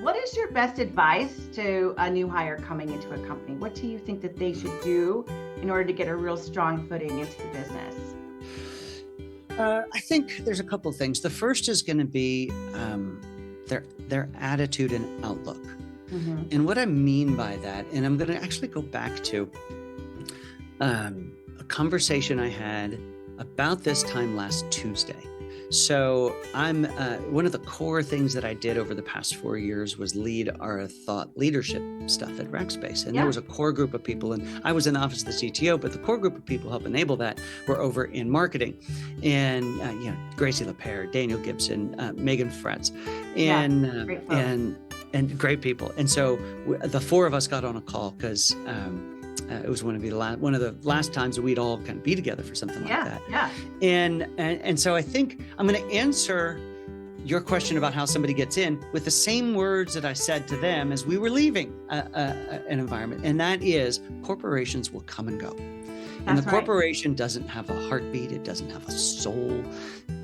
What is your best advice to a new hire coming into a company? What do you think that they should do in order to get a real strong footing into the business? I think there's a couple of things. The first is going to be their attitude and outlook. Mm-hmm. And what I mean by that, and I'm going to actually go back to a conversation I had about this time last Tuesday. So I'm one of the core things that I did over the past 4 years was lead our thought leadership stuff at Rackspace. And there was a core group of people, and I was in the office of the CTO, but the core group of people who help enable that were over in marketing. And Gracie LaPere, Daniel Gibson, Megan Fretz, and great people. And so the four of us got on a call because it was one of the last times that we'd all kind of be together for something like that. Yeah. And so I think I'm going to answer your question about how somebody gets in with the same words that I said to them as we were leaving an environment. And that is, corporations will come and go. And the corporation doesn't have a heartbeat. It doesn't have a soul.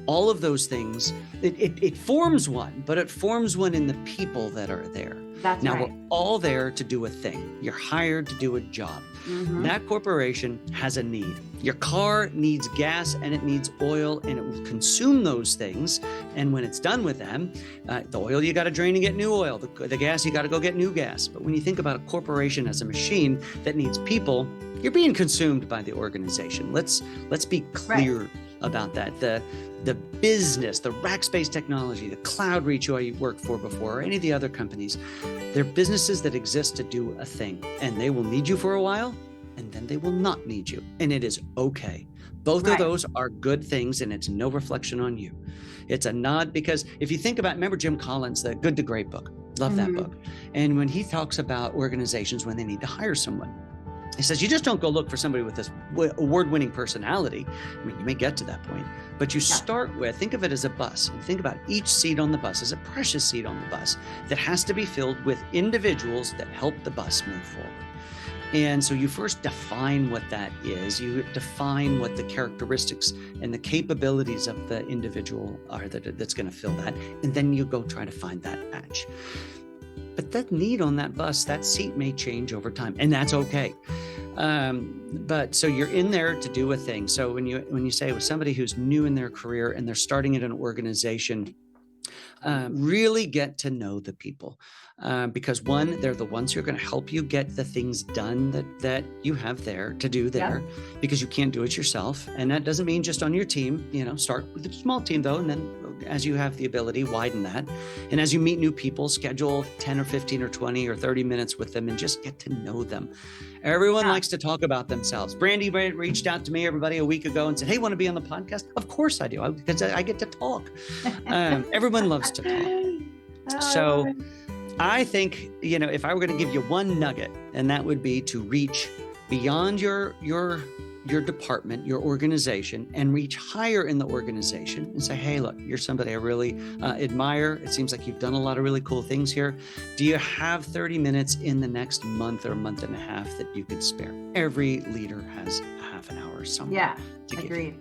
All of those things, it forms one, but it forms one in the people that are there. We're all there to do a thing. You're hired to do a job. Mm-hmm. That corporation has a need. Your car needs gas and it needs oil, and it will consume those things. And when it's done with them, the oil you got to drain to get new oil. The gas you got to go get new gas. But when you think about a corporation as a machine that needs people, you're being consumed by the organization. Let's be clear about that. The business, the Rackspace technology, the CloudReach who I worked for before, or any of the other companies, they're businesses that exist to do a thing, and they will need you for a while, and then they will not need you, and it is okay. Both of those are good things, and it's no reflection on you. It's a nod, because if you think about, remember Jim Collins, the Good to Great book, love that book. And when he talks about organizations when they need to hire someone, he says, you just don't go look for somebody with this award-winning personality. I mean, you may get to that point, but you start with, think of it as a bus, and think about each seat on the bus as a precious seat on the bus that has to be filled with individuals that help the bus move forward. And so you first define what that is. You define what the characteristics and the capabilities of the individual are that's going to fill that. And then you go try to find that match. But that need on that bus, that seat may change over time, and that's okay. But so you're in there to do a thing. So when you say with somebody who's new in their career and they're starting at an organization, really get to know the people, because one, they're the ones who are going to help you get the things done that you have there to do there, because you can't do it yourself. And that doesn't mean just on your team. Start with a small team though, and then as you have the ability, widen that. And as you meet new people, schedule 10 or 15 or 20 or 30 minutes with them and just get to know them. Everyone likes to talk about themselves. Brandy reached out to me, everybody, a week ago and said, hey, want to be on the podcast? Of course I do, because I get to talk. Everyone loves to talk. So I think, if I were going to give you one nugget, and that would be to reach beyond your department, your organization, and reach higher in the organization and say, hey, look, you're somebody I really admire. It seems like you've done a lot of really cool things here. Do you have 30 minutes in the next month or month and a half that you could spare? Every leader has a half an hour somewhere. Yeah, agreed.